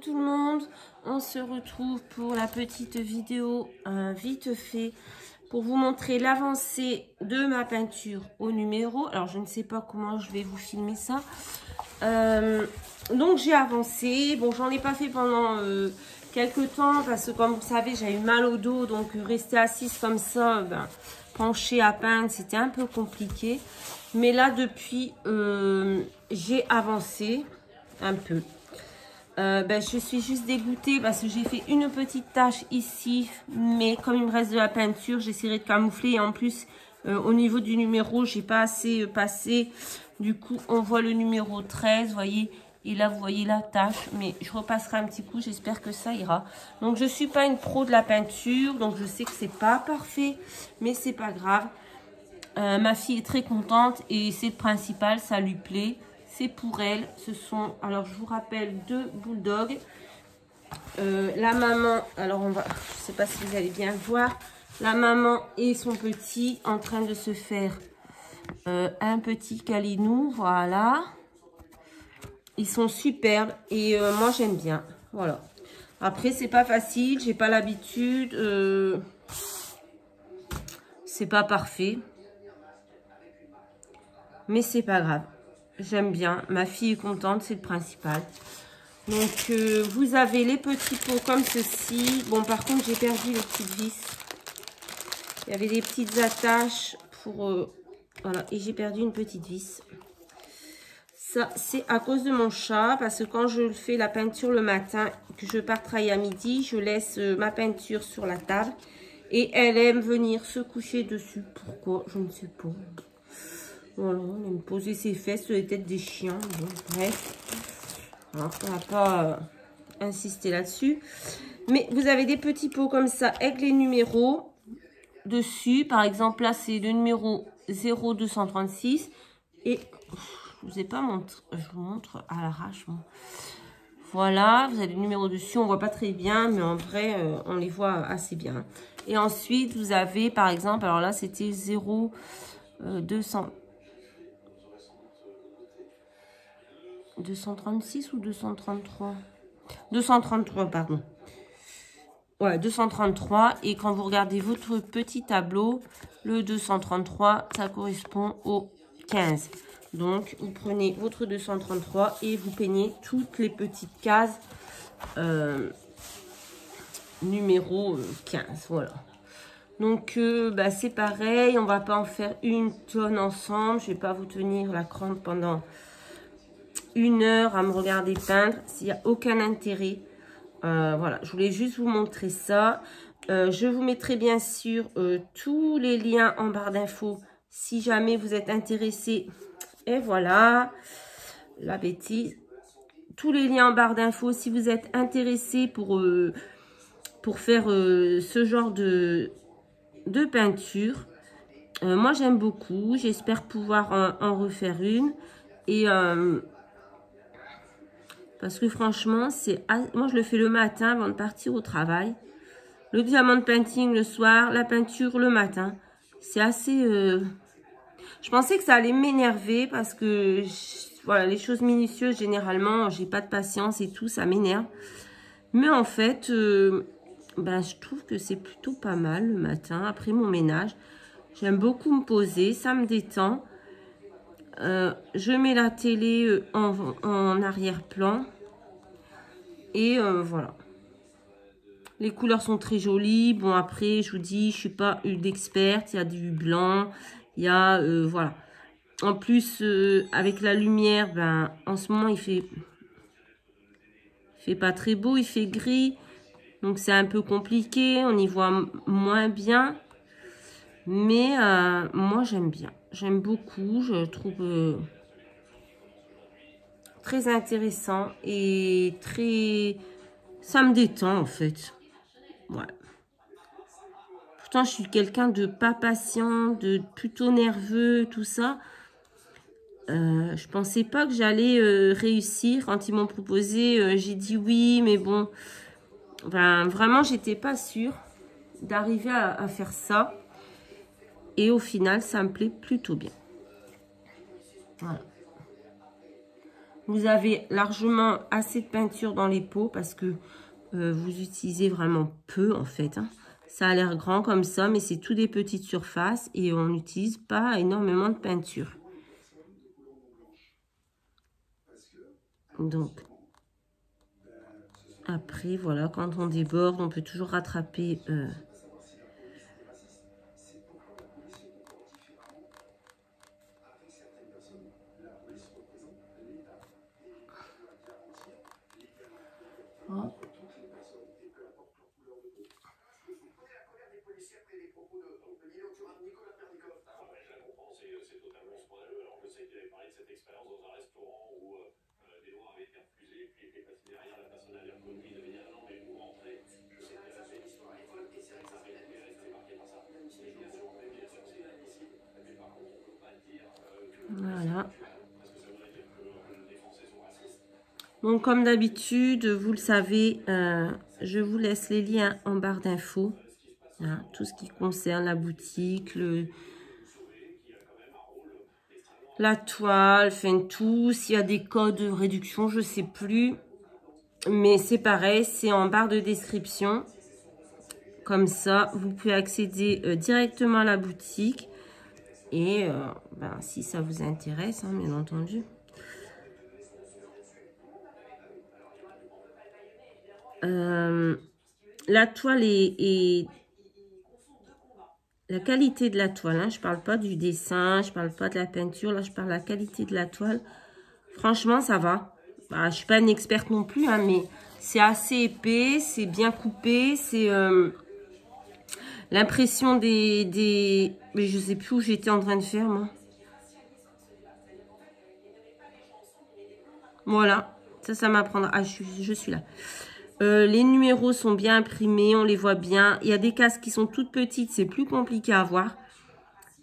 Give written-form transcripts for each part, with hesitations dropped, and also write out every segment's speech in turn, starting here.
tout le monde, on se retrouve pour la petite vidéo vite fait pour vous montrer l'avancée de ma peinture au numéro. Alors je ne sais pas comment je vais vous filmer ça. Donc j'ai avancé, bon j'en ai pas fait pendant quelques temps parce que comme vous savez j'ai eu mal au dos, donc rester assise comme ça, penchée à peindre c'était un peu compliqué. Mais là depuis j'ai avancé un peu. Je suis juste dégoûtée parce que j'ai fait une petite tache ici, mais comme il me reste de la peinture, j'essaierai de camoufler. Et en plus, au niveau du numéro, j'ai pas assez passé. Du coup, on voit le numéro 13, vous voyez. Et là, vous voyez la tache, mais je repasserai un petit coup. J'espère que ça ira. Donc, je suis pas une pro de la peinture, donc je sais que c'est pas parfait, mais c'est pas grave. Ma fille est très contente et c'est le principal, ça lui plaît. C'est pour elle. Ce sont, alors je vous rappelle, 2 bulldogs. La maman, alors on va, je sais pas si vous allez bien voir. La maman et son petit en train de se faire un petit câlinou. Voilà. Ils sont superbes et moi j'aime bien. Voilà. Après c'est pas facile, j'ai pas l'habitude. C'est pas parfait. Mais c'est pas grave. J'aime bien. Ma fille est contente, c'est le principal. Donc, vous avez les petits pots comme ceci. Bon, par contre, j'ai perdu les petites vis. Il y avait des petites attaches pour... voilà, et j'ai perdu une petite vis. Ça, c'est à cause de mon chat. Parce que quand je fais la peinture le matin, que je pars travailler à midi, je laisse ma peinture sur la table. Et elle aime venir se coucher dessus. Pourquoi? Je ne sais pas. Voilà, on aime poser ses fesses sur les têtes des chiens. Bon, bref. Alors, on va pas insister là-dessus. Mais vous avez des petits pots comme ça avec les numéros dessus. Par exemple, là, c'est le numéro 0236. Et je vous ai pas montré. Je vous montre à l'arrache. Voilà, vous avez le numéro dessus. On voit pas très bien, mais en vrai, on les voit assez bien. Et ensuite, vous avez, par exemple, alors là, c'était 236 ou 233? 233, pardon. Ouais, 233. Et quand vous regardez votre petit tableau, le 233, ça correspond au 15. Donc, vous prenez votre 233 et vous peignez toutes les petites cases numéro 15. Voilà. Donc, c'est pareil. On va pas en faire une tonne ensemble. Je vais pas vous tenir la crampe pendant 1 heure à me regarder peindre, s'il n'y a aucun intérêt. Voilà, je voulais juste vous montrer ça. Je vous mettrai bien sûr tous les liens en barre d'infos si jamais vous êtes intéressé. Et voilà, la bêtise. Tous les liens en barre d'infos si vous êtes intéressé pour faire ce genre de peinture. Moi, j'aime beaucoup. J'espère pouvoir en refaire une. Et... parce que franchement, moi je le fais le matin avant de partir au travail. Le diamond painting le soir, la peinture le matin. C'est assez... Je pensais que ça allait m'énerver parce que voilà, les choses minutieuses, généralement, j'ai pas de patience et tout, ça m'énerve. Mais en fait, je trouve que c'est plutôt pas mal le matin, après mon ménage. J'aime beaucoup me poser, ça me détend. Je mets la télé en arrière-plan. Et voilà. Les couleurs sont très jolies. Bon, après, je vous dis, je suis pas une experte. Il y a du blanc. Il y a, voilà. En plus, avec la lumière, en ce moment, il fait pas très beau. Il fait gris. Donc, c'est un peu compliqué. On y voit moins bien. Mais moi, j'aime bien. J'aime beaucoup. Je trouve très intéressant et très... Ça me détend, en fait. Ouais. Pourtant, je suis quelqu'un de pas patient, de plutôt nerveux, tout ça. Je pensais pas que j'allais réussir. Quand ils m'ont proposé, j'ai dit oui, mais bon. Vraiment, j'étais pas sûre d'arriver à faire ça. Et au final, ça me plaît plutôt bien. Voilà. Vous avez largement assez de peinture dans les pots parce que vous utilisez vraiment peu en fait. Hein. Ça a l'air grand comme ça, mais c'est tout des petites surfaces et on n'utilise pas énormément de peinture. Donc, après, voilà, quand on déborde, on peut toujours rattraper... Hop. Voilà. Donc, comme d'habitude, vous le savez, je vous laisse les liens en barre d'infos. Hein, tout ce qui concerne la boutique, la toile, enfin tout. S'il y a des codes de réduction, je ne sais plus. Mais c'est pareil, c'est en barre de description. Comme ça, vous pouvez accéder directement à la boutique. Et ben, si ça vous intéresse, hein, bien entendu. La toile est... La qualité de la toile, hein, je ne parle pas du dessin, je ne parle pas de la peinture, là je parle de la qualité de la toile. Franchement, ça va. Bah, je ne suis pas une experte non plus, hein, mais c'est assez épais, c'est bien coupé, c'est l'impression des... Mais je ne sais plus où j'étais en train de faire, moi. Voilà, ça m'apprendra. Ah, je suis là. Les numéros sont bien imprimés, on les voit bien. Il y a des cases qui sont toutes petites, c'est plus compliqué à voir.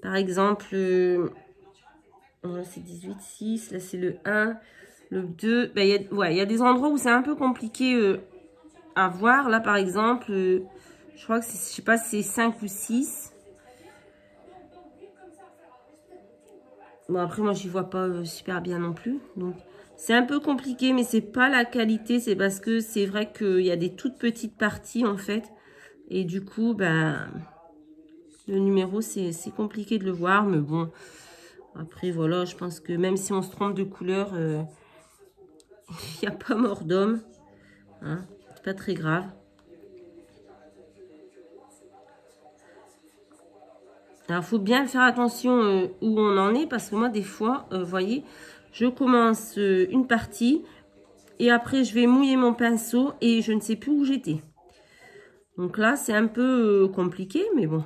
Par exemple, c'est 18,6, là c'est le 1, le 2. Ben, il y a des endroits où c'est un peu compliqué à voir. Là, par exemple, je crois que je sais pas si c'est 5 ou 6. Bon, après, moi, j'y vois pas super bien non plus. Donc, c'est un peu compliqué, mais c'est pas la qualité. C'est parce que c'est vrai qu'il y a des toutes petites parties, en fait. Et du coup, ben, le numéro, c'est compliqué de le voir. Mais bon, après, voilà, je pense que même si on se trompe de couleur, il n'y a pas mort d'homme. Hein, c'est pas très grave. Alors, il faut bien faire attention où on en est. Parce que moi, des fois, vous voyez, je commence une partie. Et après, je vais mouiller mon pinceau et je ne sais plus où j'étais. Donc là, c'est un peu compliqué, mais bon.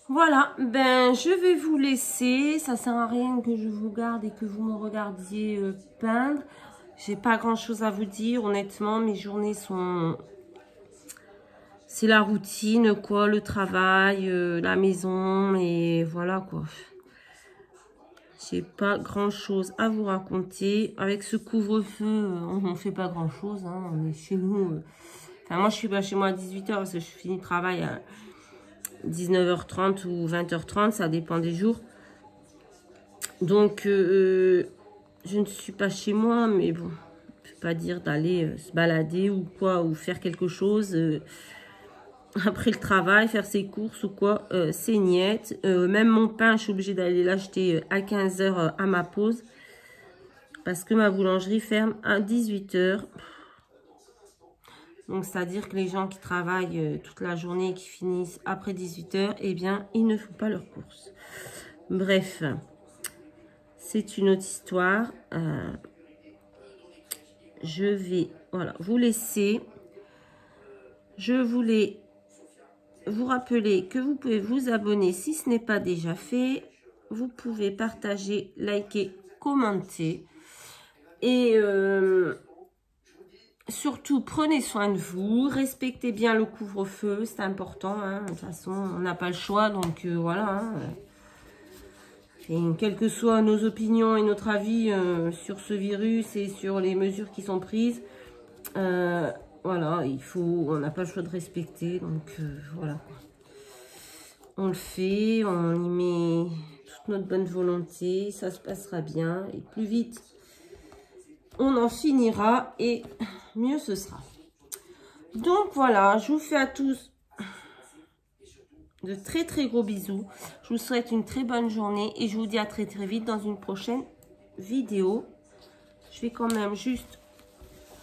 Voilà, ben je vais vous laisser. Ça sert à rien que je vous garde et que vous me regardiez peindre. J'ai pas grand chose à vous dire, honnêtement. Mes journées sont... C'est la routine, quoi, le travail, la maison, et voilà, quoi. J'ai pas grand chose à vous raconter. Avec ce couvre-feu, on ne fait pas grand chose, hein. On est chez nous. Enfin, moi, je suis pas chez moi à 18 h parce que je finis le travail à 19 h 30 ou 20 h 30, ça dépend des jours. Donc, je ne suis pas chez moi, mais bon, je ne peux pas dire d'aller se balader ou quoi, ou faire quelque chose. après le travail, faire ses courses ou quoi, c'est niette. Même mon pain, je suis obligée d'aller l'acheter à 15 h à ma pause. Parce que ma boulangerie ferme à 18 h. Donc, c'est-à-dire que les gens qui travaillent toute la journée et qui finissent après 18 h, eh bien, ils ne font pas leurs courses. Bref, c'est une autre histoire. Je vais, voilà, vous laisser. Je voulais vous rappeler que vous pouvez vous abonner si ce n'est pas déjà fait. Vous pouvez partager, liker, commenter. Et surtout, prenez soin de vous. Respectez bien le couvre-feu. C'est important. Hein. De toute façon, on n'a pas le choix. Donc, voilà. Hein. Et quelles que soient nos opinions et notre avis sur ce virus et sur les mesures qui sont prises, voilà, on n'a pas le choix de respecter. Donc, voilà. On le fait, on y met toute notre bonne volonté, ça se passera bien. Et plus vite on en finira et mieux ce sera. Donc voilà, je vous fais à tous de très très gros bisous. Je vous souhaite une très bonne journée et je vous dis à très très vite dans une prochaine vidéo. Je vais quand même juste,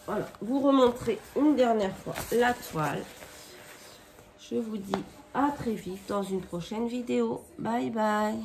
voilà, vous remontrer une dernière fois la toile. Je vous dis à très vite dans une prochaine vidéo. Bye bye.